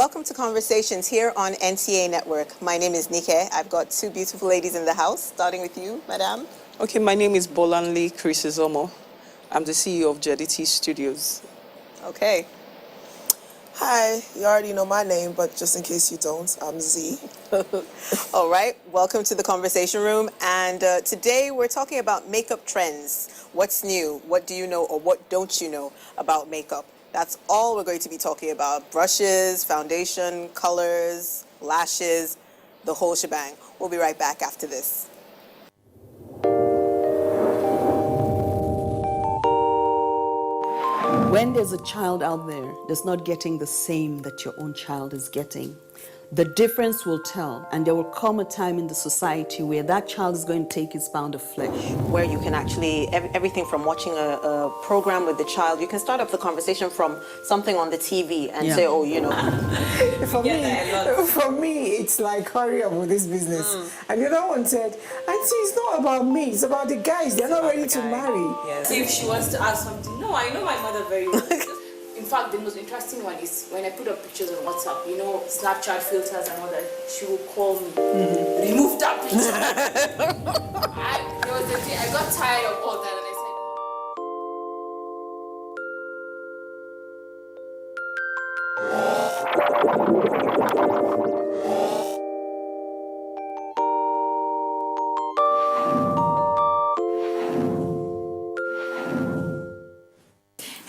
Welcome to Conversations here on NTA Network. My name is Nike. I've got two beautiful ladies in the house, starting with you, madam. Okay, my name is Bolanle Chrysozomo. I'm the CEO of JDT Studios. Okay. Hi, you already know my name, but just in case you don't, I'm Z. All right, welcome to the Conversation Room. And today we're talking about makeup trends. What's new? What do you know or what don't you know about makeup? That's all we're going to be talking about. Brushes, foundation, colors, lashes, the whole shebang. We'll be right back after this. When there's a child out there that's not getting the same that your own child is getting, the difference will tell, and there will come a time in the society where that child is going to take its pound of flesh. Where you can actually, everything from watching a program with the child, you can start up the conversation from something on the TV and say, oh, you know. For me, it's like, hurry up with this business. And the other one said, Auntie, it's not about me, it's about the guys. They're not ready to marry. Yes. If she wants to ask something, no, I know my mother very well. In fact, the most interesting one is when I put up pictures on WhatsApp, you know, Snapchat filters and all that, she will call me, remove that picture. There was a day I got tired of all that and I said,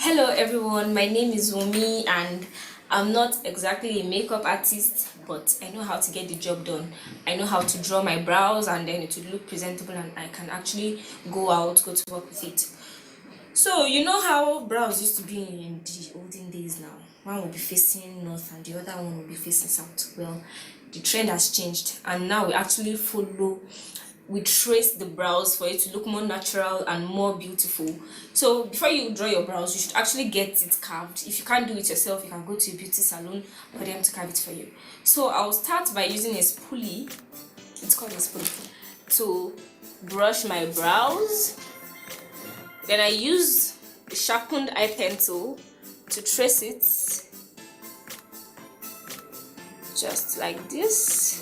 hello everyone, my name is Wumi and I'm not exactly a makeup artist, but I know how to get the job done. I know how to draw my brows and then it will look presentable and I can actually go to work with it. So you know how brows used to be in the olden days now? One will be facing north and the other one will be facing south. Well, the trend has changed and now we actually we trace the brows for it to look more natural and more beautiful. So before you draw your brows, you should actually get it carved. If you can't do it yourself, you can go to a beauty salon for them to carve it for you. So I'll start by using a spoolie, it's called a spoolie, to brush my brows. Then I use a sharpened eye pencil to trace it just like this.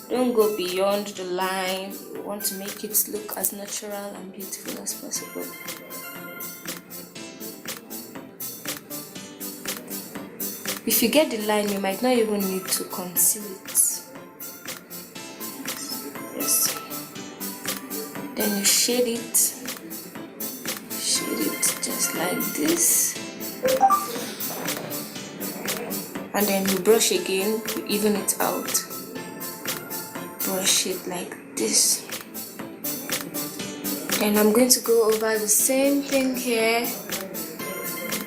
Don't go beyond the line. You want to make it look as natural and beautiful as possible. If you get the line, you might not even need to conceal it. Yes. Then you shade it just like this. And then you brush again, you even it out. Brush it like this. And I'm going to go over the same thing here.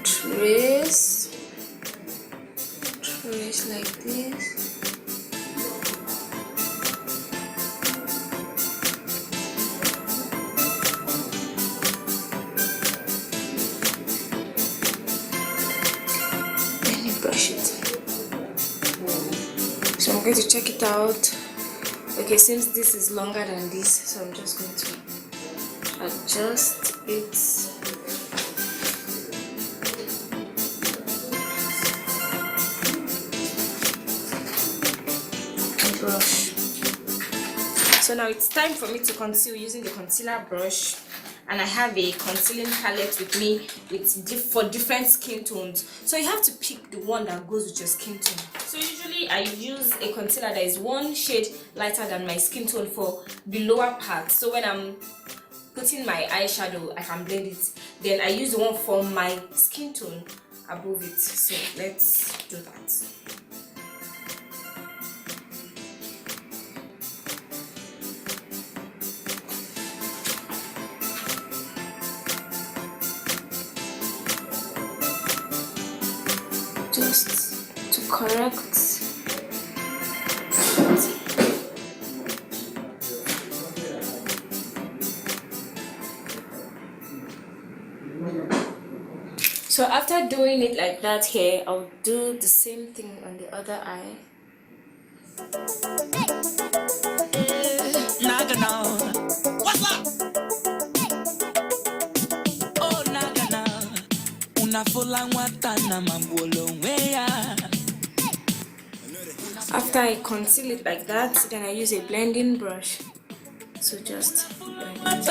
Trace like this. Then you brush it. So I'm going to check it out. Okay, since this is longer than this, so I'm just going to adjust it. And brush. So now it's time for me to conceal using the concealer brush. And I have a concealing palette with me for different skin tones. So you have to pick the one that goes with your skin tone. So usually I use a concealer that is one shade lighter than my skin tone for the lower part. So when I'm putting my eyeshadow, I can blend it. Then I use the one for my skin tone above it. So let's do that. Just to correct. So after doing it like that here, I'll do the same thing on the other eye. What's up? Oh, Nagana. Una fola watana mambolo wea. After I conceal it like that, then I use a blending brush to just blend it.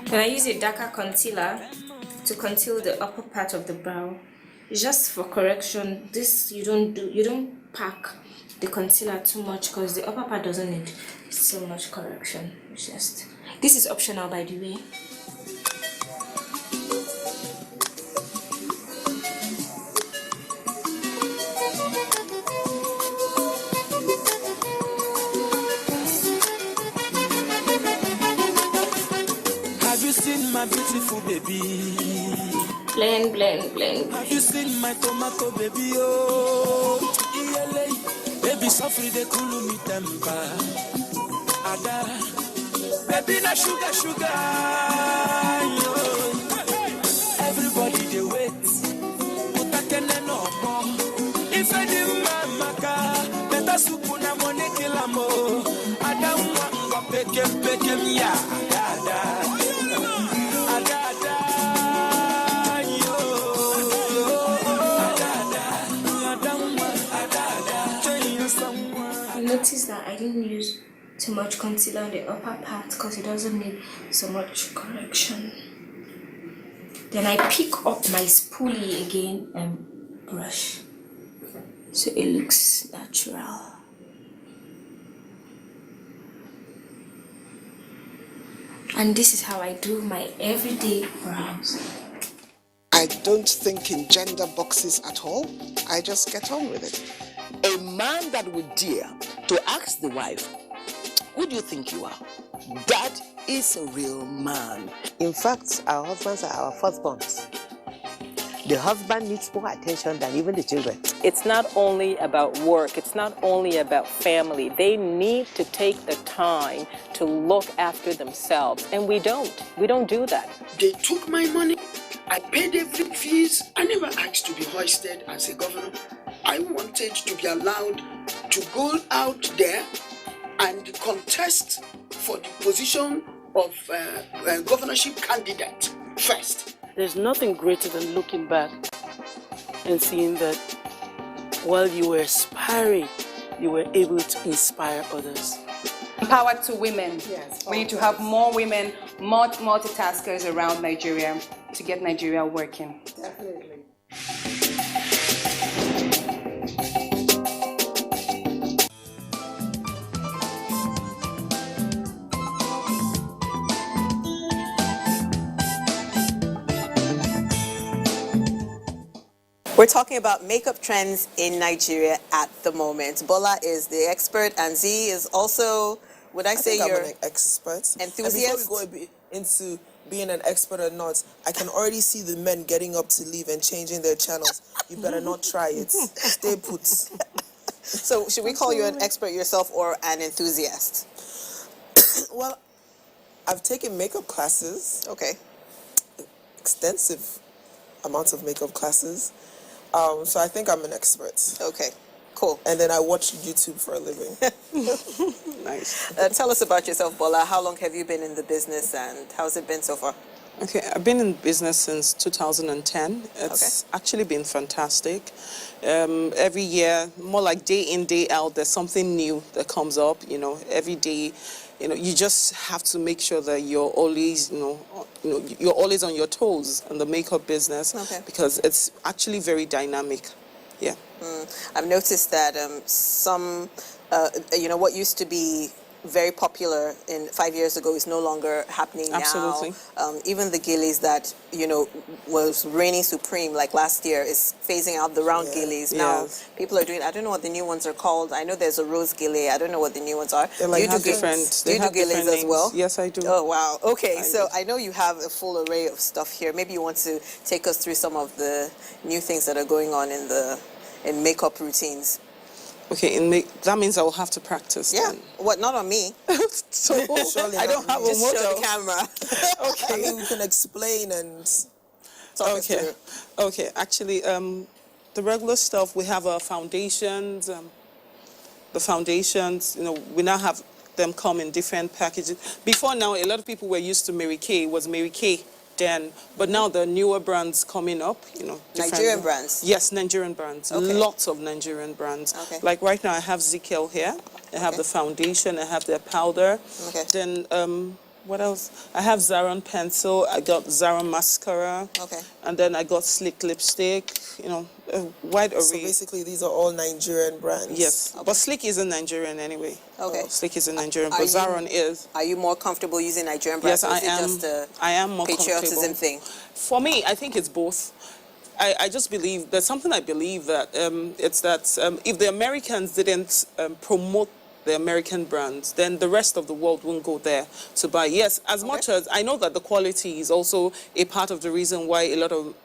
Then I use a darker concealer to conceal the upper part of the brow. Just for correction, this you don't pack the concealer too much because the upper part doesn't need so much correction. This is optional, by the way. Have you seen my beautiful baby? Blend, blend, blend. Have you seen my tomato baby? Oh, baby, suffer the cool me temper. Ada, baby, na sugar, sugar. Yo. Everybody they wait. Put a kene no more. If I do maka, better soup na money kill amo. Ada mwa peke ya. Notice that I didn't use too much concealer on the upper part because it doesn't need so much correction. Then I pick up my spoolie again and brush so it looks natural. And this is how I do my everyday brows. I don't think in gender boxes at all. I just get on with it. A man that would dare to ask the wife, who do you think you are? That is a real man. In fact, our husbands are our firstborns. The husband needs more attention than even the children. It's not only about work, it's not only about family. They need to take the time to look after themselves, and we don't do that. They took my money, I paid every fees, I never asked to be hoisted as a governor. I wanted to be allowed to go out there and contest for the position of governorship candidate first. There's nothing greater than looking back and seeing that while you were aspiring, you were able to inspire others. Empowered to women. Yes, we need to have more women, more multitaskers around Nigeria to get Nigeria working. Definitely. We're talking about makeup trends in Nigeria at the moment. Bola is the expert, and Z is also, would I say, you're I'm an expert. Enthusiast? And before we go into being an expert or not, I can already see the men getting up to leave and changing their channels. You better not try it. Stay put. So should we call you an expert yourself or an enthusiast? Well, I've taken makeup classes. Okay. Extensive amounts of makeup classes. So I think I'm an expert. Okay, cool. And then I watch YouTube for a living. Nice. Tell us about yourself, Bola. How long have you been in the business and how's it been so far? Okay, I've been in business since 2010. It's actually been fantastic. Every year, more like day in, day out, there's something new that comes up, every day. You just have to make sure that you're always, you're always on your toes in the makeup business because it's actually very dynamic. Yeah. I've noticed that some, what used to be very popular 5 years ago is no longer happening now. Absolutely. Even the gillies that, was reigning supreme like last year is phasing out the round gillies. Now people are doing, I don't know what the new ones are called. I know there's a rose gilly. I don't know what the new ones are. They're like do different. Do you do gillies as well? Yes, I do. Oh, wow. Okay, so I know you have a full array of stuff here. Maybe you want to take us through some of the new things that are going on in makeup routines. Okay, that means I will have to practice. Yeah. Then. What? Not on me. So Surely I don't not have me. a Just show motto. the camera. I mean, we can explain and Talk us Okay. through. Okay. Actually, the regular stuff we have foundations. The foundations, we now have them come in different packages. Before now, a lot of people were used to Mary Kay. It was Mary Kay then, but now the newer brands coming up, different Nigerian brands? Yes, Nigerian brands. Okay. Lots of Nigerian brands. Okay. Like right now, I have Zikel here. I have the foundation. I have their powder. Okay. Then what else? I have Zaron pencil. I got Zaron mascara. Okay. And then I got Slick lipstick. A wide array. So basically, these are all Nigerian brands. Yes, but Slick isn't Nigerian anyway. Okay. Slick isn't Nigerian, but Zaron is. Are you more comfortable using Nigerian brands? Yes, I or is am. It just a I am more patriotism comfortable. thing. For me, I think it's both. I just believe there's something I believe that it's that if the Americans didn't promote the American brands, then the rest of the world won't go there to buy. Yes, as much as I know that the quality is also a part of the reason why a lot of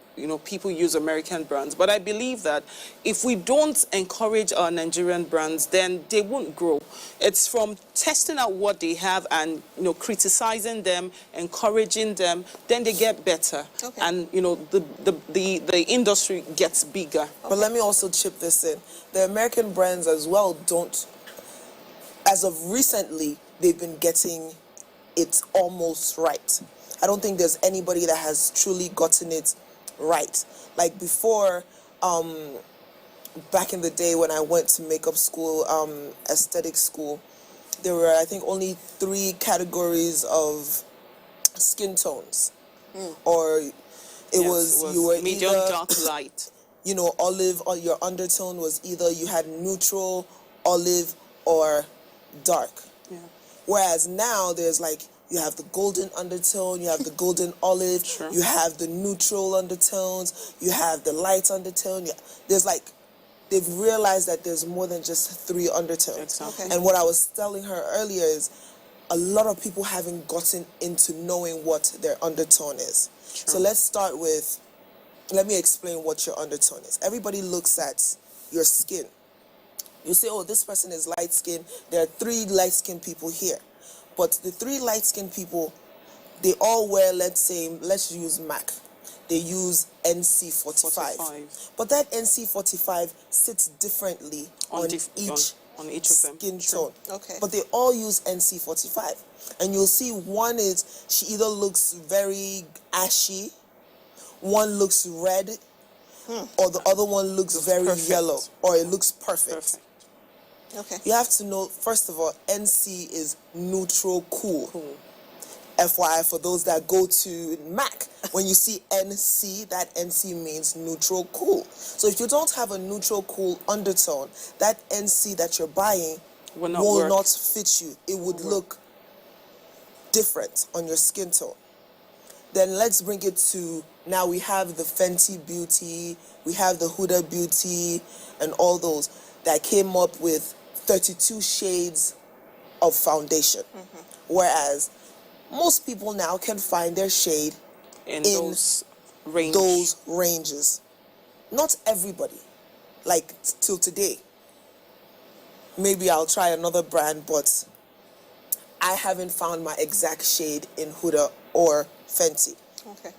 people use American brands. But I believe that if we don't encourage our Nigerian brands, then they won't grow. It's from testing out what they have and criticizing them, encouraging them, then they get better. Okay. And the industry gets bigger. But let me also chip this in. The American brands as well don't, as of recently, they've been getting it almost right. I don't think there's anybody that has truly gotten it right. Like before, back in the day when I went to makeup school, aesthetic school, there were, I think, only 3 categories of skin tones. Or it was you were medium, either, dark, light. Olive, or your undertone was either you had neutral, olive, or dark. Yeah. Whereas now there's like, you have the golden undertone, you have the golden olive, Sure. you have the neutral undertones, you have the light undertone. There's like, they've realized that there's more than just 3 undertones. Exactly. And what I was telling her earlier is a lot of people haven't gotten into knowing what their undertone is. Sure. So let's start with, let me explain what your undertone is. Everybody looks at your skin. You say, oh, this person is light-skinned. There are 3 light-skinned people here. But the 3 light-skinned people, they all wear, let's use MAC. They use NC45. 45. But that NC45 sits differently on each of them. Skin Sure. tone. Okay. But they all use NC45. And you'll see one is, she either looks very ashy, one looks red, or the other one looks very perfect. yellow, or it looks perfect. Okay. You have to know, first of all, NC is neutral cool. FYI, for those that go to MAC, when you see NC, that NC means neutral cool. So if you don't have a neutral cool undertone, that NC that you're buying will not fit you. It would look different on your skin tone. Then let's bring it to, now we have the Fenty Beauty, we have the Huda Beauty, and all those that came up with 32 shades of foundation. Whereas most people now can find their shade in those ranges. Not everybody. Like till today. Maybe I'll try another brand, but I haven't found my exact shade in Huda or Fenty. Okay.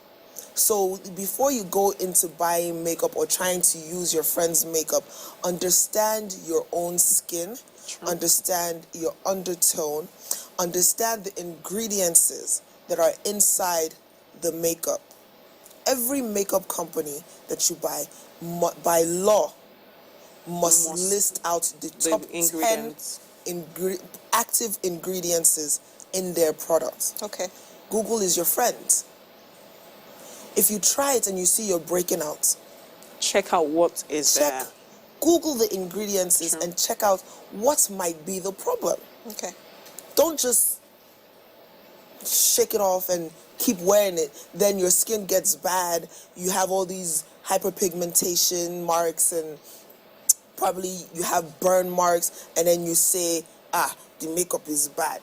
So before you go into buying makeup or trying to use your friend's makeup, understand your own skin, understand your undertone, understand the ingredients that are inside the makeup. Every makeup company that you buy, by law, must list out the top 10 active ingredients in their products. Okay. Google is your friend. If you try it and you see you're breaking out, check out what is there. Google the ingredients and check out what might be the problem. Okay. Don't just shake it off and keep wearing it. Then your skin gets bad. You have all these hyperpigmentation marks and probably you have burn marks, and then you say, the makeup is bad.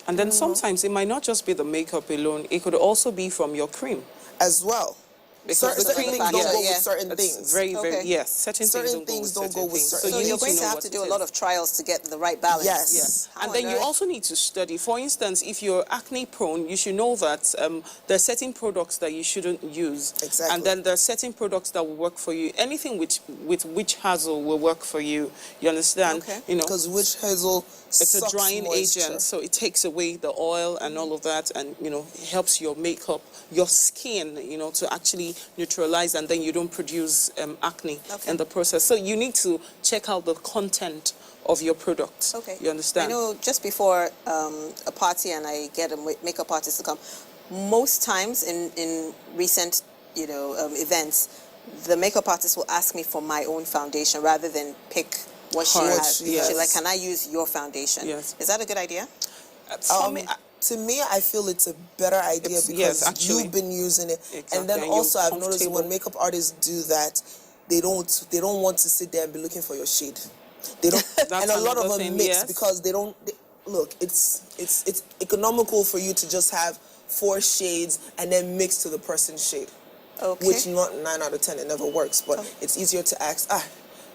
And then sometimes it might not just be the makeup alone. It could also be from your cream. As well. Because the certain cream things don't go with yeah. certain It's things. very, very, Okay. yes, certain things don't go with certain things. So you you're need going to to know have what to it do a is. lot of trials to get the right balance. Yes. Yeah. And then you also need to study. For instance, if you're acne prone, you should know that there are certain products that you shouldn't use. Exactly. And then there are certain products that will work for you. Anything with witch hazel will work for you. You understand? Okay. You know, Because witch hazel it's a sucks drying moisture. agent, so it takes away the oil and all of that, and you know, helps your makeup, your skin, you know, to actually neutralize, and then you don't produce acne in the process. So you need to check out the content of your product. Okay. You understand? I know just before a party and I get a makeup artist to come, most times in recent, you know, events, the makeup artist will ask me for my own foundation rather than pick what she has. Yes. She's like, can I use your foundation? Yes. Is that a good idea? To me, I feel it's a better idea because you've been using it. Exactly. And then And also you're I've noticed when comfortable. makeup artists do that, they don't want to sit there and be looking for your shade. They don't, and a lot of another them thing, mix yes. because they don't. Look, it's economical for you to just have 4 shades and then mix to the person's shade. Okay. Which not 9 out of 10 it never works, but it's easier to ask.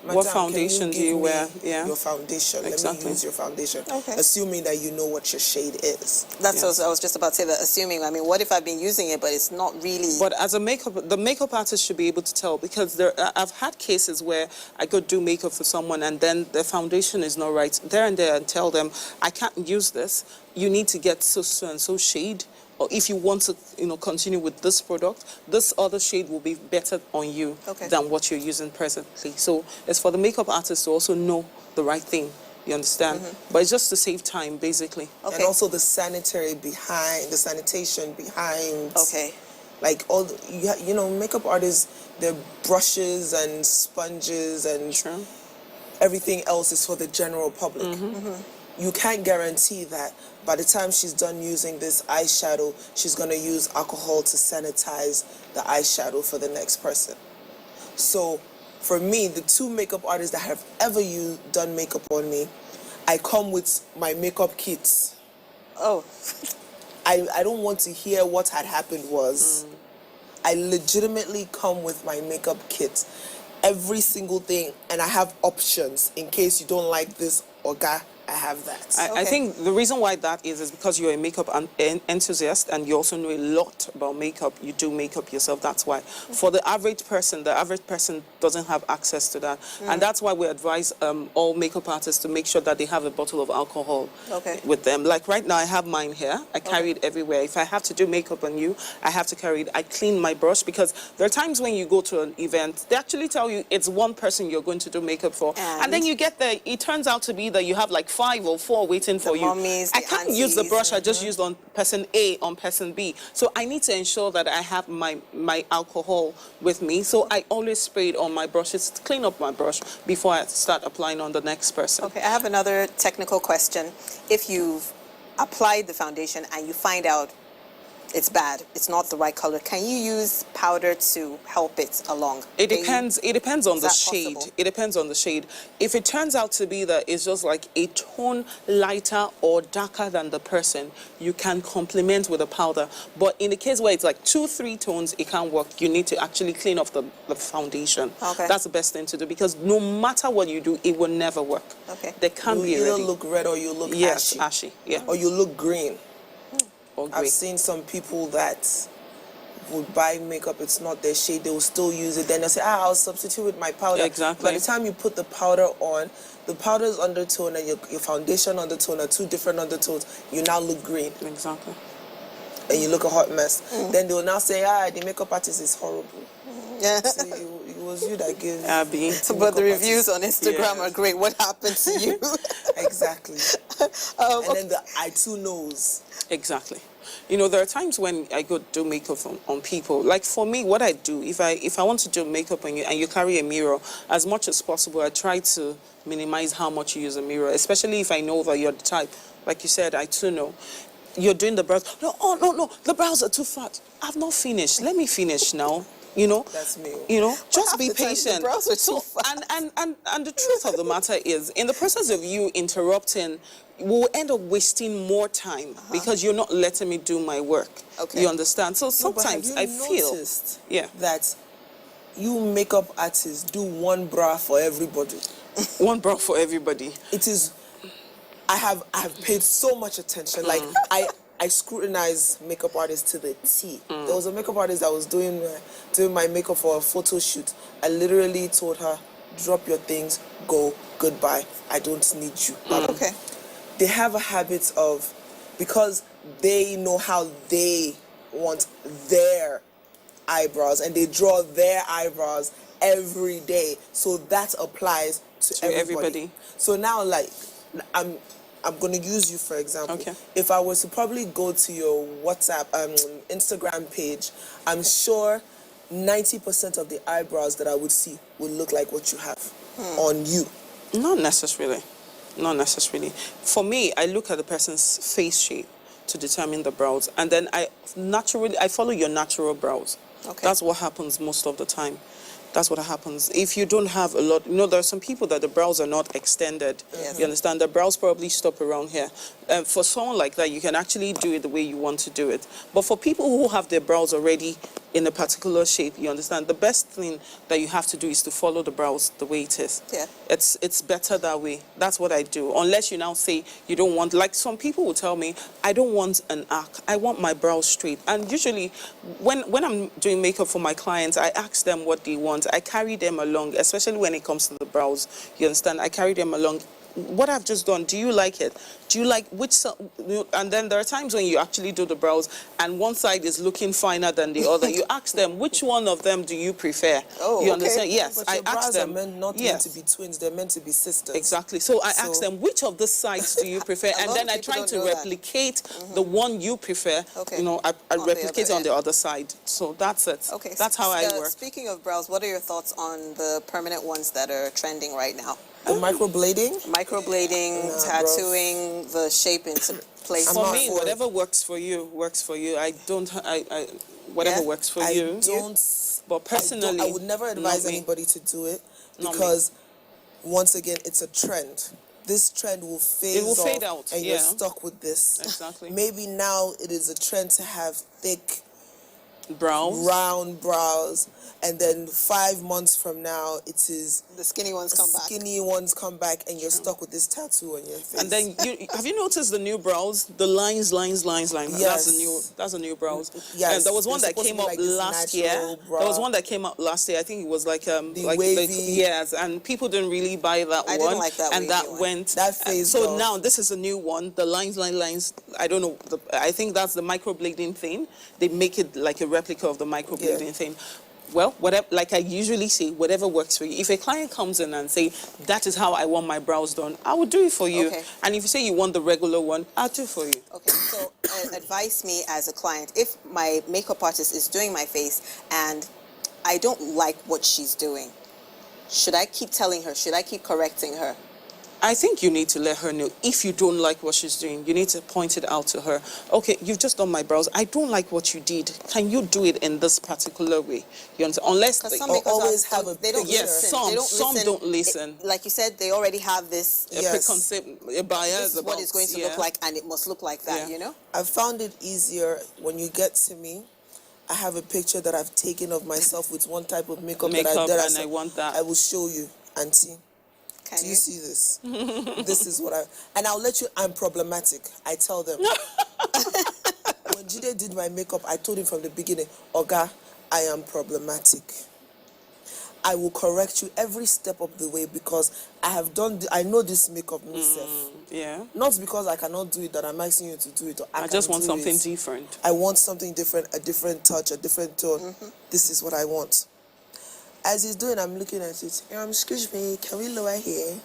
What Madam, foundation do you wear? Yeah. Your foundation. Let me use your foundation. Okay. Assuming that you know what your shade is. That's what I was just about to say, that assuming. I mean, what if I've been using it, but it's not really... But as the makeup artist should be able to tell, because I've had cases where I go do makeup for someone and then the foundation is not right. There and tell them, I can't use this. You need to get so and so shade. Or if you want to, you know, continue with this product, this other shade will be better on you than what you're using presently. So it's for the makeup artist to also know the right thing. You understand? But it's just to save time, basically. And also the sanitation behind. Okay. Like all you know, makeup artists, their brushes and sponges and everything else is for the general public. You can't guarantee that by the time she's done using this eyeshadow, she's going to use alcohol to sanitize the eyeshadow for the next person. So for me, the 2 makeup artists that have ever done makeup on me, I come with my makeup kits. Oh. I don't want to hear what had happened was. I legitimately come with my makeup kit. Every single thing, and I have options in case you don't like this, Oga. I have that. I think the reason why that is because you're a makeup enthusiast and you also know a lot about makeup. You do makeup yourself, that's why. For the average person doesn't have access to that. And that's why we advise all makeup artists to make sure that they have a bottle of alcohol with them. Like right now, I have mine here. I carry it everywhere. If I have to do makeup on you, I have to carry it. I clean my brush because there are times when you go to an event, they actually tell you it's one person you're going to do makeup for. And then you get there, it turns out to be that you have like 5 or 4 waiting for you. I can't use the brush I just used on person A, on person B. So I need to ensure that I have my alcohol with me. So I always spray it on my brushes, clean up my brush before I start applying on the next person. Okay, I have another technical question. If you've applied the foundation and you find out it's bad, it's not the right color, can you use powder to help it along? It depends on the shade. Possible? It depends on the shade. If it turns out to be that it's just like a tone lighter or darker than the person, you can complement with a powder. But in the case where it's like 2-3 tones, it can't work. You need to actually clean off the foundation. Okay. That's the best thing to do because no matter what you do, it will never work. Okay. There can't be a either ready. look red or you look ashy. Yeah. Or you look green. Or I've seen some people that would buy makeup, it's not their shade, they will still use it. Then they'll say, I'll substitute with my powder. Exactly. By the time you put the powder on, the powder's undertone and your foundation undertone are 2 different undertones. You now look green. Exactly. And you look a hot mess. Then they will now say, the makeup artist is horrible. Yeah. See, it was you that gave Abby. But the reviews on Instagram are great. What happened to you? Exactly. And then I too knows. Exactly. You know, there are times when I go do makeup on people. Like for me, what I do, if I want to do makeup on you and you carry a mirror, as much as possible, I try to minimize how much you use a mirror, especially if I know that you're the type. Like you said, I too know. You're doing the brows. No, the brows are too fat. I've not finished. Let me finish now. You know, That's me. Just be half the time, patient. the brows were too fast. And the truth of the matter is, in the process of you interrupting, we'll end up wasting more time because you're not letting me do my work. Okay. You understand? So No, but have sometimes you I feel, noticed that you makeup artists do one bra for everybody? One bra for everybody. It is. I have paid so much attention. Like I scrutinize makeup artists to the T. There was a makeup artist that was doing my makeup for a photo shoot. I literally told her, drop your things, go, goodbye. I don't need you. Okay. They have a habit of, because they know how they want their eyebrows and they draw their eyebrows every day. So that applies to everybody. So now, like, I'm going to use you for example. Okay. If I was to probably go to your WhatsApp, Instagram page, I'm sure 90% of the eyebrows that I would see would look like what you have on you. Not necessarily. Not necessarily. For me, I look at the person's face shape to determine the brows, and then I follow your natural brows. Okay. That's what happens most of the time. That's what happens. If you don't have a lot, there are some people that the brows are not extended. Yes. You understand? The brows probably stop around here. For someone like that, you can actually do it the way you want to do it. But for people who have their brows already in a particular shape, you understand, the best thing that you have to do is to follow the brows the way it is. Yeah. It's better that way. That's what I do. Unless you now say you don't want, like some people will tell me, I don't want an arc. I want my brows straight. And usually when I'm doing makeup for my clients, I ask them what they want. I carry them along, especially when it comes to the brows. You understand? I carry them along. What I've just done, do you like it? Do you like which side? And then there are times when you actually do the brows and one side is looking finer than the other. You ask them, which one of them do you prefer? Oh, you understand? Yes, But I your ask brows them. are meant to be twins. They're meant to be sisters. Exactly. So I ask them, which of the sides do you prefer? And then I try to replicate the one you prefer. Okay. I replicate on the other side. So that's it. Okay. That's how I work. Speaking of brows, what are your thoughts on the permanent ones that are trending right now? The microblading? Microblading, tattooing the shape into place. For me, whatever works for you, works for you. Whatever works for you. But personally, I would never advise anybody to do it because, once again, it's a trend. This trend will fade out, and you're stuck with this. Exactly. Maybe now it is a trend to have thick, brows, round brows, and then 5 months from now, it is the skinny ones come back. Skinny ones come back, and you're stuck with this tattoo on your face. And then have you noticed the new brows? The lines. Yes. That's a new brows. Yes. And there was one that came up last year. There was one that came up last year. I think it was like wavy. Yes, and people didn't really buy that one. I didn't like that. And that went. That phased So off. now this is a new one. The lines. I don't know. I think that's the microblading thing. They make it like a replica of the microblading thing. Well, whatever, like I usually say, whatever works for you. If a client comes in and say, that is how I want my brows done, I will do it for you. Okay. And if you say you want the regular one, I'll do it for you. Okay, so advise me as a client. If my makeup artist is doing my face and I don't like what she's doing, should I keep telling her? Should I keep correcting her? I think you need to let her know. If you don't like what she's doing, you need to point it out to her. Okay, you've just done my brows. I don't like what you did. Can you do it in this particular way? You understand? Unless some always have a they don't listen. Some don't listen. Like you said, they already have this preconceived bias this is what it's going to look like, and it must look like that. You know. I found it easier when you get to me. I have a picture that I've taken of myself with one type of makeup that I did. And I want that. I will show you, Auntie. Do you see this? This is what and I'll let you, I'm problematic. I tell them. When Jide did my makeup, I told him from the beginning, Oga, I am problematic. I will correct you every step of the way because I know this makeup myself. Yeah. Not because I cannot do it that I'm asking you to do it. Or I just want something different. I want something different, a different touch, a different tone. This is what I want. As he's doing, I'm looking at it. Excuse me, can we lower here?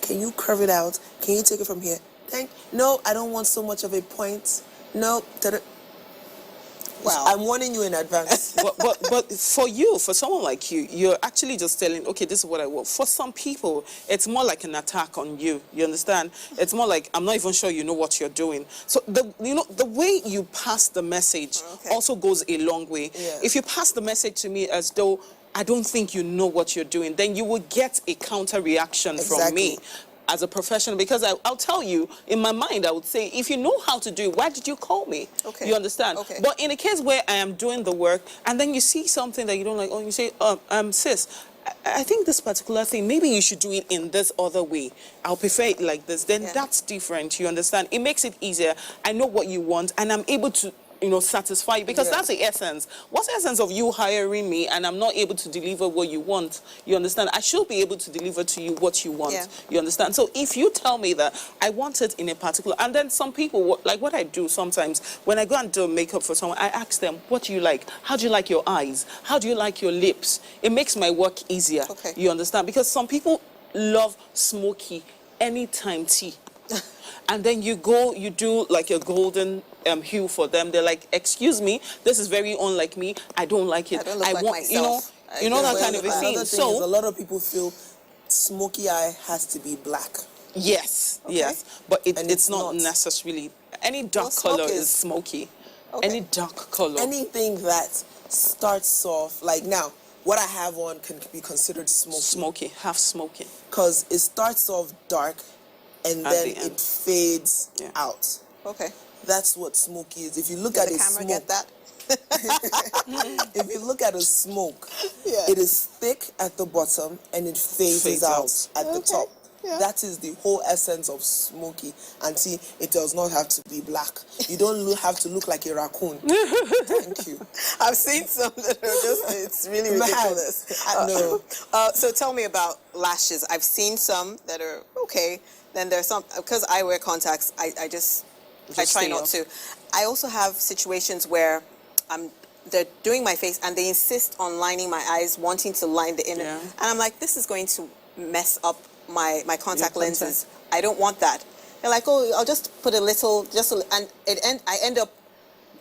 Can you curve it out? Can you take it from here? No, I don't want so much of a point. No. Wow. I'm warning you in advance. but for you, for someone like you, you're actually just telling, okay, this is what I want. For some people, it's more like an attack on you. You understand? It's more like, I'm not even sure you know what you're doing. So the way you pass the message also goes a long way. Yeah. If you pass the message to me as though I don't think you know what you're doing, then you will get a counter reaction from me as a professional, because I'll tell you, in my mind, I would say, if you know how to do it, why did you call me? Okay. You understand? Okay. But in a case where I am doing the work, and then you see something that you don't like, or you say, sis, I think this particular thing, maybe you should do it in this other way. I'll prefer it like this. Then that's different, you understand? It makes it easier. I know what you want, and I'm able to, satisfy you, because that's the essence. What's the essence of you hiring me and I'm not able to deliver what you want? You understand? I should be able to deliver to you what you want. Yeah. You understand? So if you tell me that I want it in a particular, and then some people, like what I do sometimes, when I go and do makeup for someone, I ask them, what do you like? How do you like your eyes? How do you like your lips? It makes my work easier. Okay. You understand? Because some people love smoky anytime tea. And then you do like a golden hue for them. They're like, excuse me, this is very unlike me. I don't like it. I don't look like myself. You know that kind of a thing. Another thing is a lot of people feel smoky eye has to be black. Yes, yes. But it's not necessarily. Any dark color is smoky. Okay. Any dark color. Anything that starts off, like now, what I have on can be considered smoky. Smoky, half smoky. Because it starts off dark and then it fades out. Okay. That's what smoky is. If you look at the a camera smoke, get that? if you look at a smoke, it is thick at the bottom and it fades out at the top. Yeah. That is the whole essence of smoky. And see, it does not have to be black. You don't have to look like a raccoon. Thank you. I've seen some that are it's really ridiculous. No. So tell me about lashes. I've seen some that are okay. Then there's some, because I wear contacts, I try not to. I also have situations where they're doing my face and they insist on lining my eyes, wanting to line the inner. And I'm like, this is going to mess up my contact lenses. I don't want that. They're like, oh, I'll just put a little, and I end up,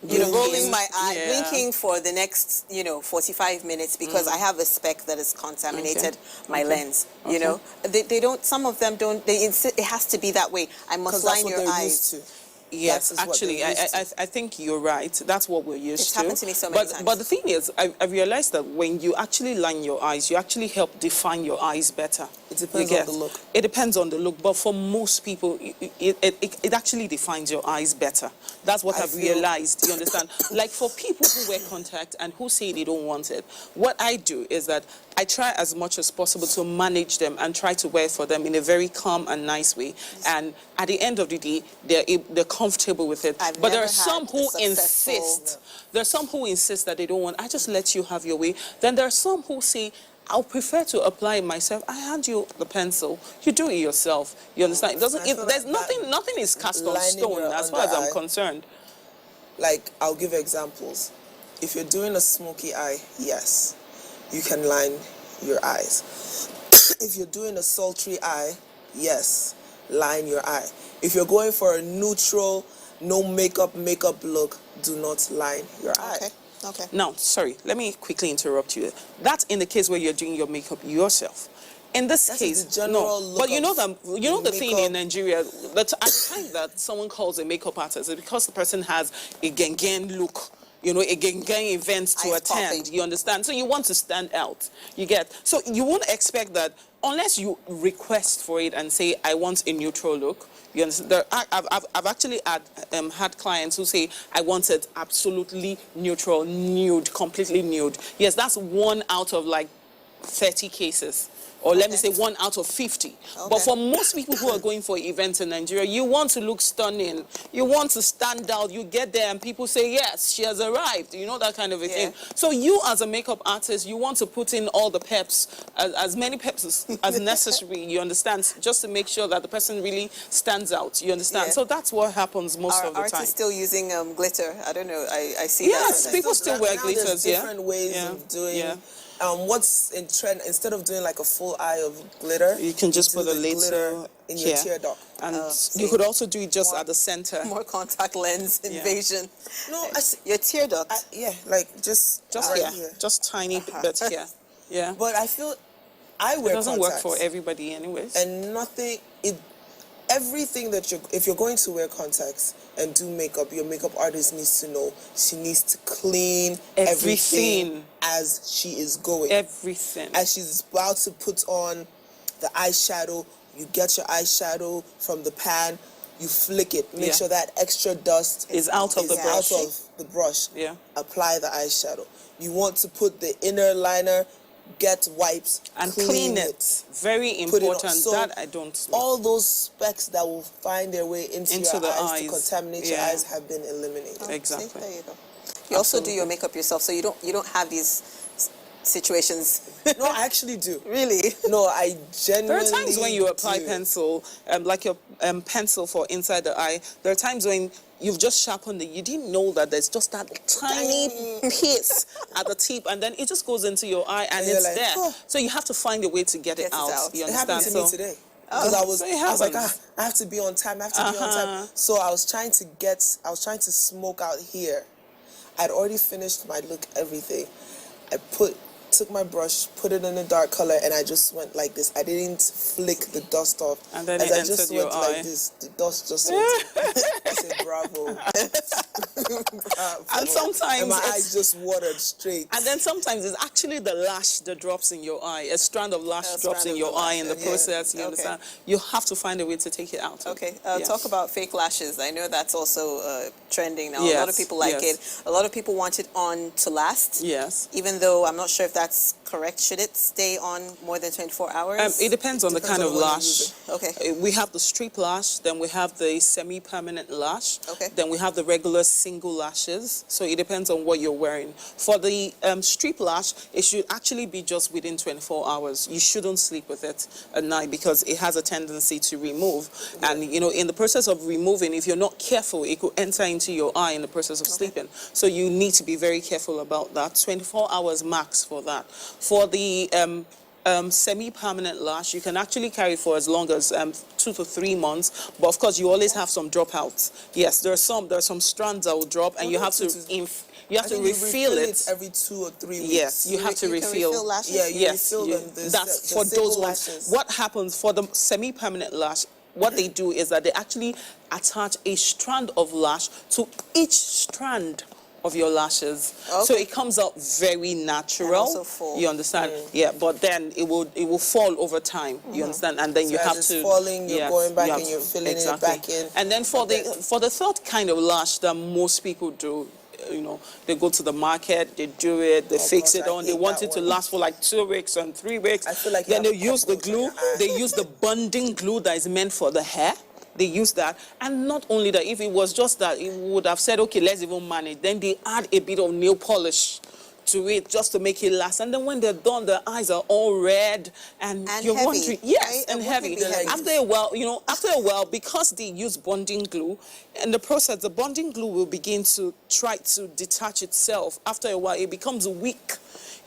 rolling my eye, blinking for the next, 45 minutes because I have a speck that has contaminated my lens. You know, they don't. Some of them don't. They insist it has to be that way. I must line your eyes. Yes, actually, I think you're right. That's what we're used to. It's happened to me so many times. But the thing is, I realized that when you actually line your eyes, you actually help define your eyes better. It depends on the look. It depends on the look, but for most people, it actually defines your eyes better. That's what I've realized, you understand? Like for people who wear contact and who say they don't want it, what I do is that I try as much as possible to manage them and try to wear for them in a very calm and nice way. And at the end of the day, they're comfortable with it. But there are some who insist. There are some who insist that they don't want. I just let you have your way. Then there are some who say, I'll prefer to apply it myself. I hand you the pencil. You do it yourself. You understand? It doesn't. There's nothing is cast on stone as far as I'm concerned. Like, I'll give examples. If you're doing a smoky eye, yes, you can line your eyes. If you're doing a sultry eye, yes, line your eye. If you're going for a neutral, no makeup look, do not line your eye. Okay. Now, sorry, let me quickly interrupt you. That's in the case where you're doing your makeup yourself. In this case, no. But you know the thing in Nigeria, that at the time that someone calls a makeup artist is because the person has a gang look. A gang event to attend, you understand? So you want to stand out, you get? So you won't expect that unless you request for it and say, I want a neutral look. You understand? I've actually had clients who say, I want it absolutely neutral, nude, completely nude. Yes, that's 1 out of like 30 cases. Or let me say 1 out of 50. But for most people who are going for events in Nigeria, you want to look stunning. You want to stand out. You get there and people say, yes, she has arrived. You know, that kind of a thing. So you as a makeup artist, you want to put in all the peps, as many peps as necessary, you understand, just to make sure that the person really stands out. You understand? So that's what happens most of the time. Are artists still using glitter? I don't know. I see that. Yes, people still wear glitters, different ways of doing What's in trend, instead of doing like a full eye of glitter, you can just put a glitter little in your tear duct. And you could also do it just at the center. More contact lens invasion. No, your tear duct. Like just right here. Just tiny bit here. Yeah. But I feel I wear it doesn't contacts. work for everybody anyways. And everything that if you're going to wear contacts and do makeup, your makeup artist needs to know she needs to clean everything as she is going. Everything. As she's about to put on the eyeshadow, you get your eyeshadow from the pan, you flick it, make sure that extra dust is out of the brush. Out of the brush. Yeah. Apply the eyeshadow. You want to put the inner liner, get wipes and clean it. Very important. So that I don't know. All those specks that will find their way into your the eyes to contaminate your eyes have been eliminated. Exactly. See, there you go. You also do your makeup yourself, so you don't have these situations. No, I actually do. Really? No, I genuinely. There are times when you apply pencil, like your pencil for inside the eye. There are times when you've just sharpened it. You didn't know that there's just that tiny piece at the tip, and then it just goes into your eye, and it's like, there. oh. So you have to find a way to get it out. You It understand? happened to me today. Because I was like, I have to be on time. I have to be on time. So I was trying to smoke out here. I'd already finished my look, everything. I took my brush, put it in a dark color, and I just went like this. I didn't flick the dust off. And then as it I just entered went your like eye. this, the dust just went. I said, bravo. And sometimes and my eyes just watered straight. And then sometimes it's actually the lash that drops in your eye. A strand of lash drops in your eye in the process. You understand? You have to find a way to take it out. Okay. Talk about fake lashes. I know that's also trending now. Yes, A lot of people like it. A lot of people want it on to last. Yes. Even though I'm not sure if that's correct. Should it stay on more than 24 hours? It depends on the kind of lash. Okay. We have the strip lash, then we have the semi-permanent lash. Okay. Then we have the regular single lashes. So it depends on what you're wearing. For the strip lash, it should actually be just within 24 hours. You shouldn't sleep with it at night because it has a tendency to remove. Yeah. And, you know, in the process of removing, if you're not careful, it could enter into your eye in the process of sleeping. So you need to be very careful about that. 24 hours max for that. For the semi-permanent lash, you can actually carry for as long as 2 to 3 months, but of course you always have some dropouts. Yes, there are some strands that will drop, and you have to refill it every 2 or 3 weeks. Yes, you have to refill. Refill lashes? Yeah, you refill them. That's for those ones. What happens for the semi-permanent lash? What they do is that they actually attach a strand of lash to each strand of your lashes, so it comes out very natural. And also full. You understand? Yeah, but then it will fall over time. You understand? And then so you have as to it's falling. You're going back and you're filling it back in. And then for the third kind of lash that most people do, you know, they go to the market, they do it, they fix it on, they want it to last for like 2 weeks and 3 weeks. I feel like then they use the glue, they use the bonding glue that is meant for the hair. They use that. And not only that, if it was just that, it would have said, okay, let's even manage. Then they add a bit of nail polish to it just to make it last. And then when they're done, their eyes are all red and you're heavy, wondering, yes, right? and What heavy. would be heavy? After a while, because they use bonding glue, in the process, the bonding glue will begin to try to detach itself. After a while, it becomes weak.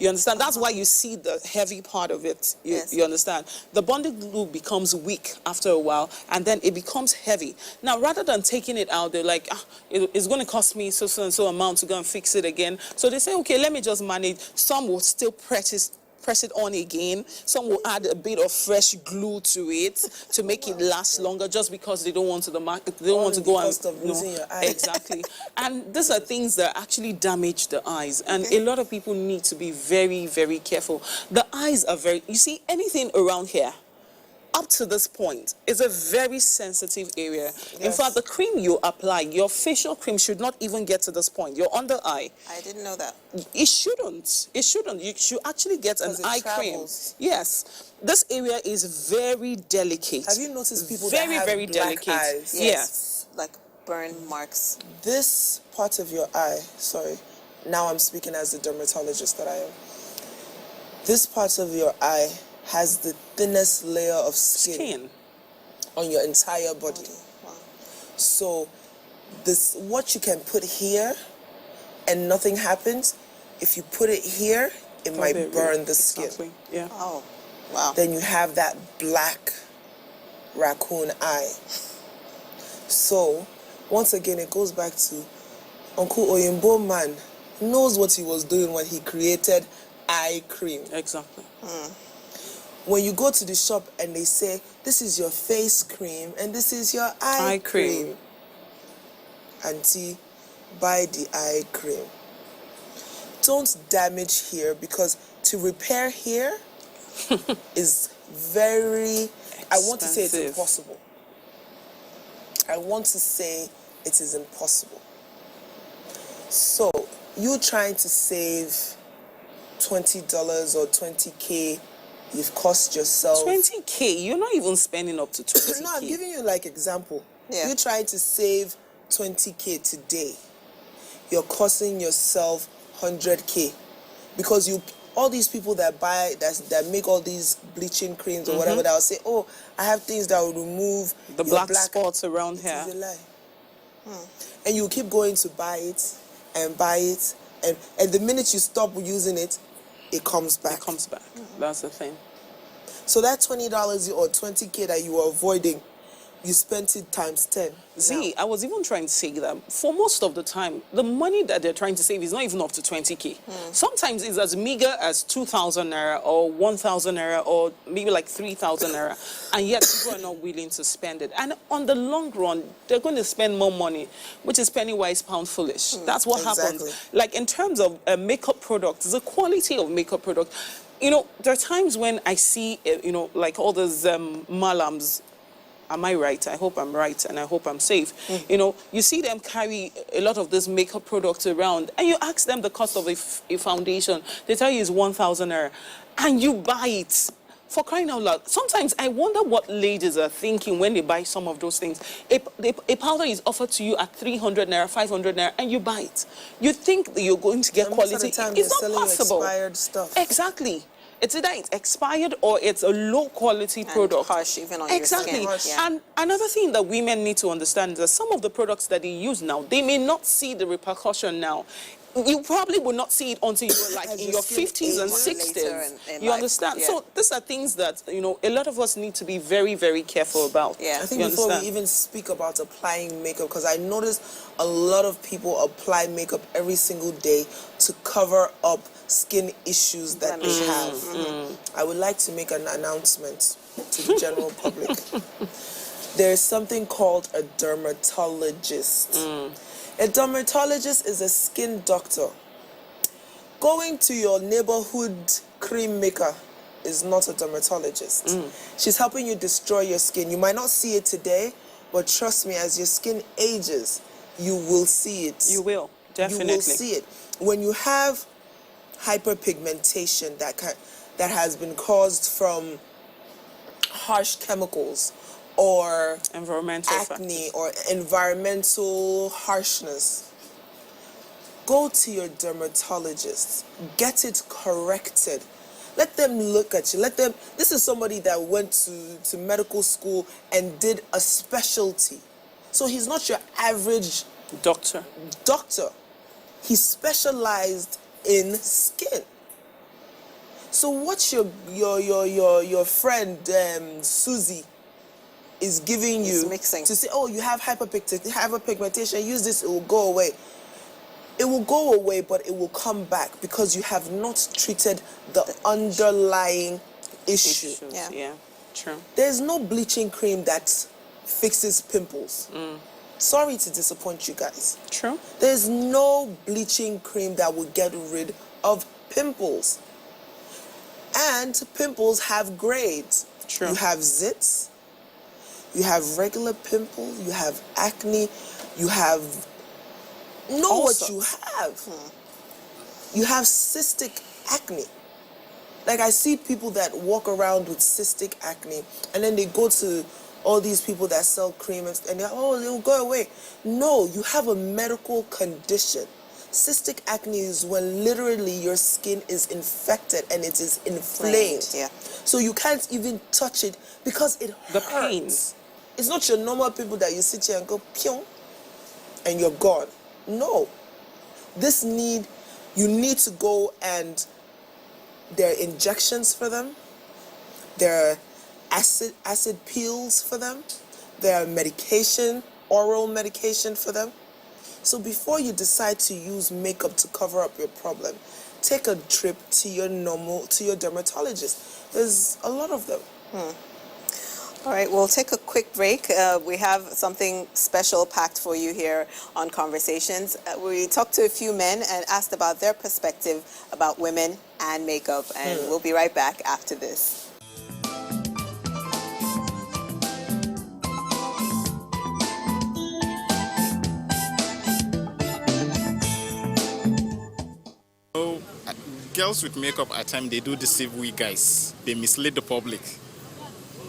You understand? That's why you see the heavy part of it. You understand? The bonding glue becomes weak after a while, and then it becomes heavy. Now, rather than taking it out, they're like, it's going to cost me so and so amount to go and fix it again. So they say, okay, let me just manage. Some will still press it on again. Some will add a bit of fresh glue to it to make it last longer, just because they don't want to go and losing your eye. Exactly. And these are things that actually damage the eyes, and a lot of people need to be very, very careful. The eyes are you see, anything around here up to this point is a very sensitive area. Yes. In fact, the cream you apply, your facial cream should not even get to this point, your under eye. I didn't know that. It shouldn't. It shouldn't. You should actually get an eye cream. Yes. This area is very delicate. Have you noticed people very, that have very black delicate eyes? Yes. Like burn marks. This part of your eye, sorry, now I'm speaking as the dermatologist that I am. This part of your eye has the thinnest layer of skin on your entire body. Wow. So what you can put here and nothing happens, if you put it here, it might burn the skin. Exactly. Yeah. Oh, wow. Then you have that black raccoon eye. So, once again, it goes back to Uncle Oyinbo man knows what he was doing when he created eye cream. Exactly. When you go to the shop and they say, this is your face cream and this is your eye cream. Auntie, buy the eye cream. Don't damage here, because to repair here is very expensive. I want to say it's impossible. I want to say it is impossible. So, you trying to save $20 or $20K, you've cost yourself... 20K? You're not even spending up to 20K. No, I'm giving you like example. Yeah. You're trying to save 20K today. You're costing yourself 100K. Because all these people that buy, that make all these bleaching creams or whatever, that will say, oh, I have things that will remove the black spots around here. It is a lie. And you keep going to buy it and buy it, and the minute you stop using it, it comes back. It comes back. That's the thing. So that $20 or 20K that you were avoiding, you spent it times 10. See, I was even trying to say that for most of the time, the money that they're trying to save is not even up to 20K. Sometimes it's as meager as 2,000 naira or 1,000 naira or maybe like 3,000 naira, and yet people are not willing to spend it. And on the long run, they're going to spend more money, which is penny wise, pound foolish. That's what happens. Like in terms of makeup products, the quality of makeup products, you know, there are times when I see, you know, like all those malams. Am I right? I hope I'm right, and I hope I'm safe. You know, you see them carry a lot of this makeup products around, and you ask them the cost of a foundation. They tell you it's 1,000 naira, and you buy it. For crying out loud. Sometimes I wonder what ladies are thinking when they buy some of those things. A powder is offered to you at 300 naira, 500 naira, and you buy it. You think that you're going to get quality. Most of the time, it's they're not possible. Expired stuff. Exactly. It's either it's expired or it's a low-quality product. Harsh, even on your skin. Yeah. And another thing that women need to understand is that some of the products that they use now, they may not see the repercussion now. You probably will not see it until you're like in your 50s and 60s. You understand? So these are things that, you know, a lot of us need to be very, very careful about. I think before we even speak about applying makeup, because I notice a lot of people apply makeup every single day to cover up skin issues that they have. I would like to make an announcement to the general public. There's something called a dermatologist. A dermatologist is a skin doctor. Going to your neighborhood cream maker is not a dermatologist. She's helping you destroy your skin. You might not see it today, but trust me, as your skin ages, you will see it. You will, definitely. You will see it. When you have hyperpigmentation that has been caused from harsh chemicals or environmental acne or environmental harshness, go to your dermatologist. Get it corrected. Let them look at you. This is somebody that went to medical school and did a specialty. So he's not your average doctor. He specialized in skin. So what your friend Susie is giving you mixing to say, oh, you have hyperpigmentation, use this, it will go away. It will go away, but it will come back because you have not treated the underlying issue. Yeah, true. There's no bleaching cream that fixes pimples. Sorry to disappoint you guys. True. There's no bleaching cream that will get rid of pimples. And pimples have grades. True. You have zits, you have regular pimples, you have acne, you have... what you have. You have cystic acne. Like I see people that walk around with cystic acne and then they go to all these people that sell cream and they're, oh, it'll go away. No, you have a medical condition. Cystic acne is when literally your skin is infected and it is inflamed. Yeah. So you can't even touch it because it hurts. The pain. It's not your normal people that you sit here and go, pyong, and you're gone. No. You need to go and There are injections for them. There are acid peels for them. There are medication, oral medication for them. So before you decide to use makeup to cover up your problem, take a trip to your dermatologist. There's a lot of them. All right, we'll take a quick break. We have something special packed for you here on Conversations. We talked to a few men and asked about their perspective about women and makeup, and we'll be right back after this. Girls with makeup at times they do deceive we guys. They mislead the public.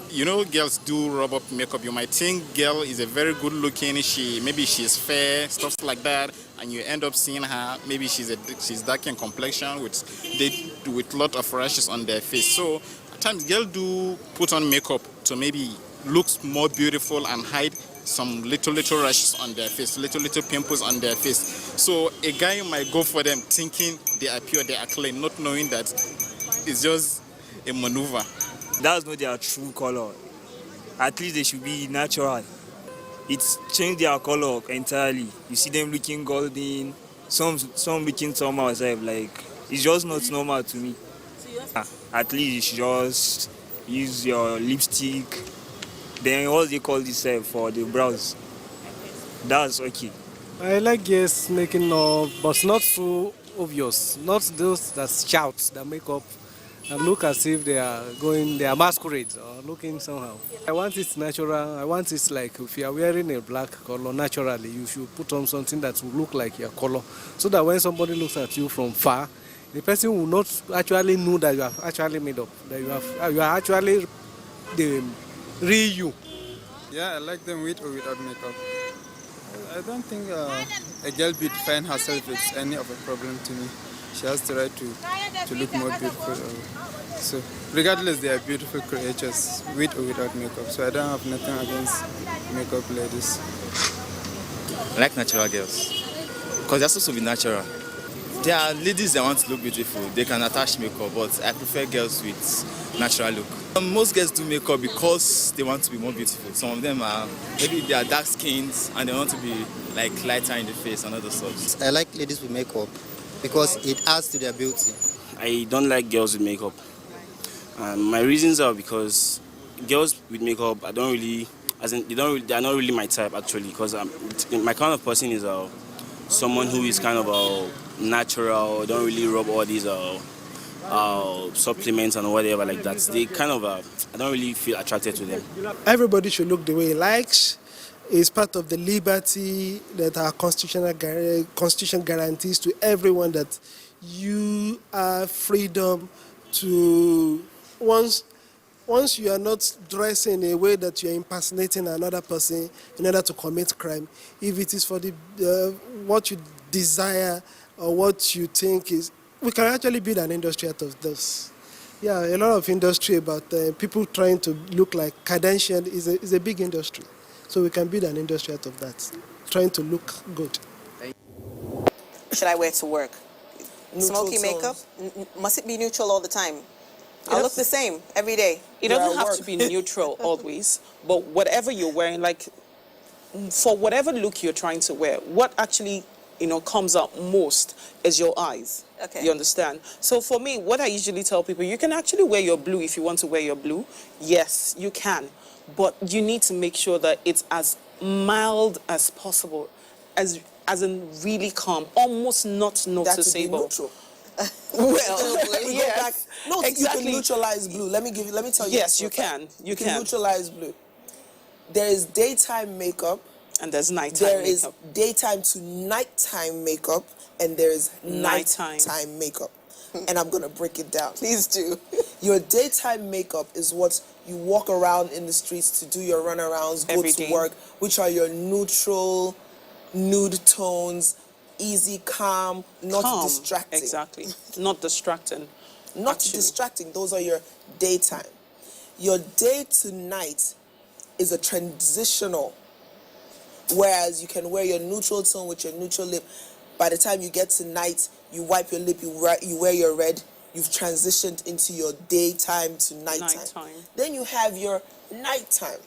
You know, girls do rub up makeup. You might think girl is a very good looking, maybe she's fair, stuff like that, and you end up seeing her, maybe she's dark in complexion with lot of rashes on their face. So at times girls do put on makeup to maybe looks more beautiful and hide some little rashes on their face, little pimples on their face. So a guy might go for them thinking they are pure, they are clean, not knowing that it's just a maneuver. That's not their true color. At least they should be natural. It's changed their color entirely. You see them looking golden, some looking somehow like it's just not normal to me. At least you should just use your lipstick. Then what they call this for the brows. That's okay. I like girls making up, but not so obvious. Not those that shout, that make up and look as if they are masquerades or looking somehow. I want it natural. I want it like if you are wearing a black color naturally, you should put on something that will look like your color, so that when somebody looks at you from far, the person will not actually know that you have actually made up, that you are actually the real you. Yeah, I like them with or without makeup. I don't think a girl would find herself it's any of a problem to me. She has the right to look more beautiful. So regardless, they are beautiful creatures with or without makeup. So I don't have nothing against makeup ladies. I like natural girls because they're supposed to be natural. There are ladies that want to look beautiful. They can attach makeup, but I prefer girls with natural look. Most girls do makeup because they want to be more beautiful. Some of them are, maybe they are dark skinned and they want to be like lighter in the face and other stuff. I like ladies with makeup because it adds to their beauty. I don't like girls with makeup. My reasons are because girls with makeup, they are not really my type actually. Because my kind of person is someone who is kind of natural, don't really rub all these supplements and whatever like that. They kind of, I don't really feel attracted to them. Everybody should look the way he likes. It's part of the liberty that our constitution guarantees to everyone, that you have freedom to, once you are not dressing in a way that you are impersonating another person in order to commit crime, if it is for what you desire or what you think is, we can actually build an industry out of this. Yeah, a lot of industry about people trying to look like Kardashian is a big industry. So we can build an industry out of that, trying to look good. Should I wear to work? Neutral Smoky makeup? Must it be neutral all the time? Yes. I look the same every day. It doesn't have to be neutral always, but whatever you're wearing, like for whatever look you're trying to wear, what actually comes out most is your eyes. Okay. You understand? So for me, what I usually tell people, you can actually wear your blue if you want to wear your blue. Yes, you can. But you need to make sure that it's as mild as possible, as in really calm, almost not noticeable. That would be neutral. Well, yes, no, exactly. You can neutralize blue. Let me tell you. Yes, you can. You can neutralize blue. There is daytime makeup. And there's nighttime makeup. There is daytime to nighttime makeup, and there is nighttime makeup. And I'm going to break it down. Please do. Your daytime makeup is what you walk around in the streets to do your runarounds, go to work, which are your neutral, nude tones, easy, calm, not distracting. Exactly. Not distracting. Not distracting. Those are your daytime. Your day to night is a transitional, whereas you can wear your neutral tone with your neutral lip. By the time you get to night, you wipe your lip, you wear your red, you've transitioned into your daytime to nighttime. Then you have your nighttime,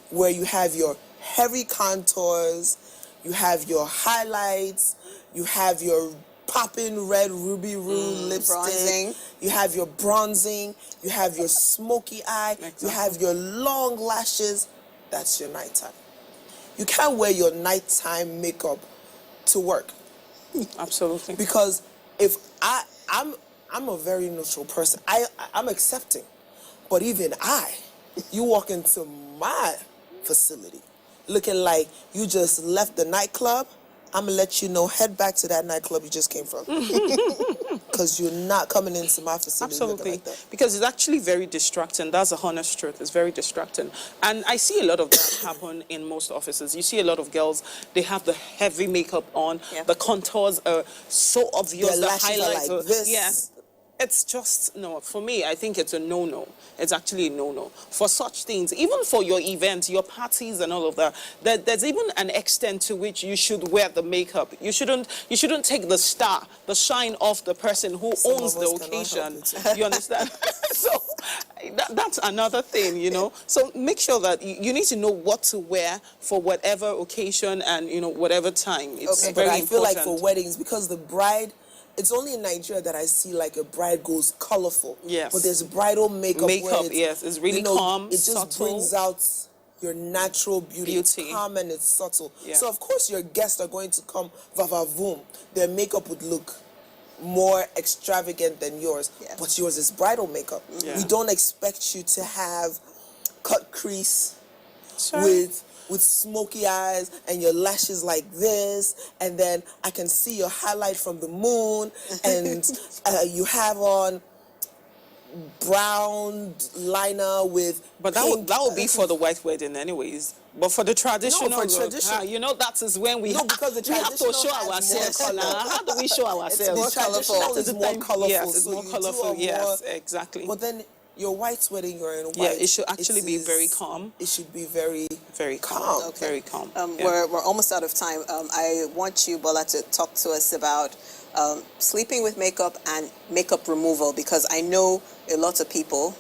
where you have your heavy contours, you have your highlights, you have your popping red ruby rouge lipstick, bronzing. You have your bronzing, you have your smoky eye, you have your long lashes. That's your nighttime. You can't wear your nighttime makeup to work. Absolutely. Because if I'm a very neutral person. I'm accepting. But even you walk into my facility looking like you just left the nightclub, I'm going to let you know, head back to that nightclub you just came from. Because you're not coming into my facility looking like that. Because it's actually very distracting. That's the honest truth. It's very distracting. And I see a lot of that happen in most offices. You see a lot of girls, they have the heavy makeup on, the contours are so obvious, Their the lashes are highlights like this. Yes. It's just, no, for me, I think it's a no-no. It's actually a no-no. For such things, even for your events, your parties and all of that, there's even an extent to which you should wear the makeup. You shouldn't take the star, the shine off the person who owns the occasion. You understand? So that's another thing, you know. So make sure that you need to know what to wear for whatever occasion and, you know, whatever time. It's Okay, very but I feel like important. for weddings, because the bride, it's only in Nigeria that I see like a bride goes colorful. Yes. But there's bridal makeup where it's really calm, it just subtle. brings out your natural beauty. It's calm and it's subtle. Yeah. So of course your guests are going to come va-va-voom. Their makeup would look more extravagant than yours. But yours is bridal makeup. Yeah. We don't expect you to have cut crease Sure. with smoky eyes and your lashes like this, and then I can see your highlight from the moon, and you have on brown liner with But that would be for the white wedding anyways. But for the traditional, No, for traditional. you know, that is when we, because the we have to traditional show has more ourselves. colour. How do we show ourselves? It's more colourful. That is the more time- colourful. Yes, it's so more you colourful. do a Yes, more, exactly. But then your white wedding, you're in white. Yeah, it should actually be very calm. It should be very calm. Okay. Very calm. Yeah. We're almost out of time. I want you, Bola, to talk to us about sleeping with makeup and makeup removal, because I know a lot of people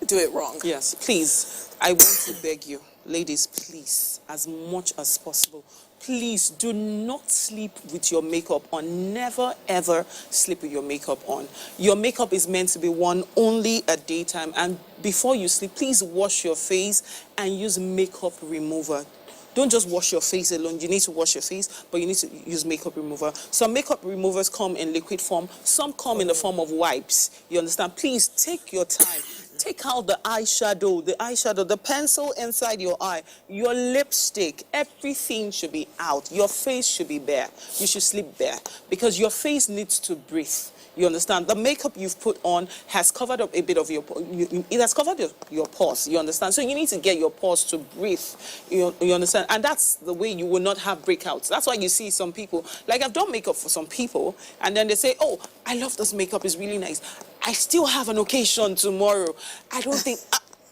do it wrong. Yes, please. I want to beg you, ladies, please, as much as possible, please do not sleep with your makeup on. Never, ever sleep with your makeup on. Your makeup is meant to be worn only at daytime. And before you sleep, please wash your face and use makeup remover. Don't just wash your face alone. You need to wash your face, but you need to use makeup remover. Some makeup removers come in liquid form. Some come in the form of wipes. You understand? Please take your time. Take out the eyeshadow, the pencil inside your eye, your lipstick, everything should be out. Your face should be bare. You should sleep bare because your face needs to breathe. You understand? The makeup you've put on has covered up a bit of it has covered your pores. You understand? So you need to get your pores to breathe. You understand? And that's the way you will not have breakouts. That's why you see some people, like I've done makeup for some people, and then they say, oh, I love this makeup, it's really nice. I still have an occasion tomorrow. I don't think...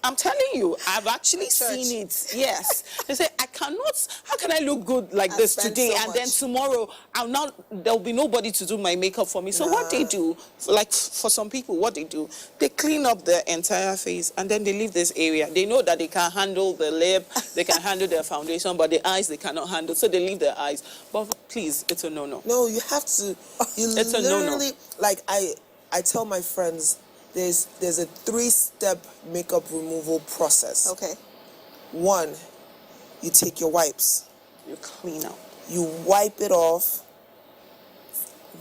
I'm telling you, I've actually seen it. Yes. They say, how can I look good like this today? And then tomorrow, there'll be nobody to do my makeup for me. So what they do, like for some people, what they do, they clean up their entire face and then they leave this area. They know that they can handle the lip, they can handle their foundation, but the eyes they cannot handle. So they leave their eyes. But please, it's a no-no. No, you have to. It's a no-no. Like I tell my friends, there's a 3-step makeup removal process. Okay. 1, you take your wipes. You clean up. You wipe it off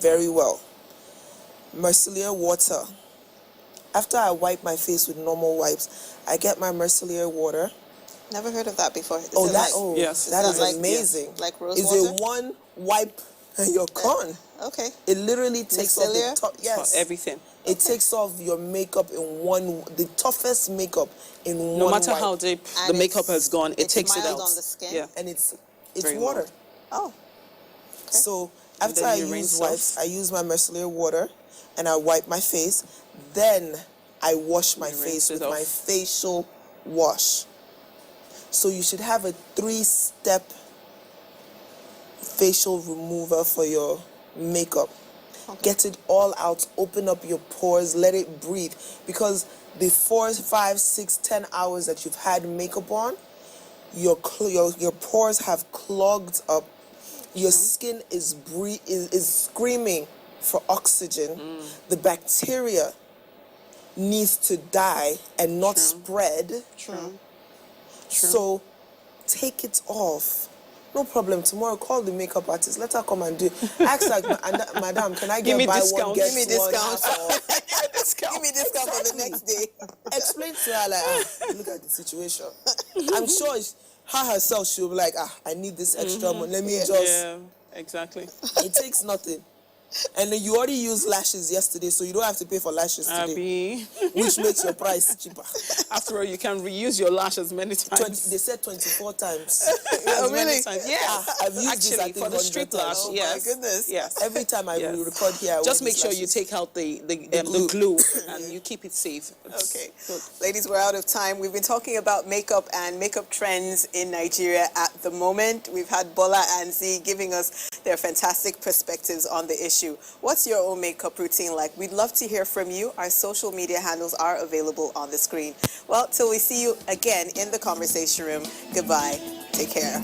very well. Micellar water. After I wipe my face with normal wipes, I get my micellar water. Never heard of that before. Yes. That is like, amazing. Like rose It's water? a 1 wipe and you're gone. Okay. It literally takes off the top. Yes. For everything. It takes off your makeup in the toughest makeup in one No matter wipe. how deep the makeup has gone, it takes it out. on the skin? Yeah. And it's Very water. mild. Oh. Okay. So And after then I you use rinse wipes, off. I use my micellar water and I wipe my face. Then I wash my face with my facial wash. So you should have a 3-step facial remover for your makeup. Get it all out. Open up your pores. Let it breathe. Because the 4, 5, 6, 10 hours that you've had makeup on, your pores have clogged up. Your skin is screaming for oxygen. The bacteria needs to die and not spread. So take it off. No problem. Tomorrow, call the makeup artist. Let her come and do it. Ask her, Madam, can I Give me buy discount. one, get Give me one? discount. Give me discount for the next day. Explain to her, like, look at the situation. I'm sure her herself, she'll be like, I need this extra money. Let me just... Yeah, exactly. It takes nothing. And then you already used lashes yesterday, so you don't have to pay for lashes today. Which makes your price cheaper. After all, you can reuse your lashes many times. They said 24 times. Many times. Yes. I've used this, I think, for the street lash. Oh yes. my goodness. Yes. Every time I record here, I just wear make sure you take out the glue and you keep it safe. Okay. Ladies, we're out of time. We've been talking about makeup and makeup trends in Nigeria at the moment. We've had Bola and Z giving us their fantastic perspectives on the issue. What's your own makeup routine like? We'd love to hear from you. Our social media handles are available on the screen. Well, till we see you again in the conversation room, goodbye. Take care.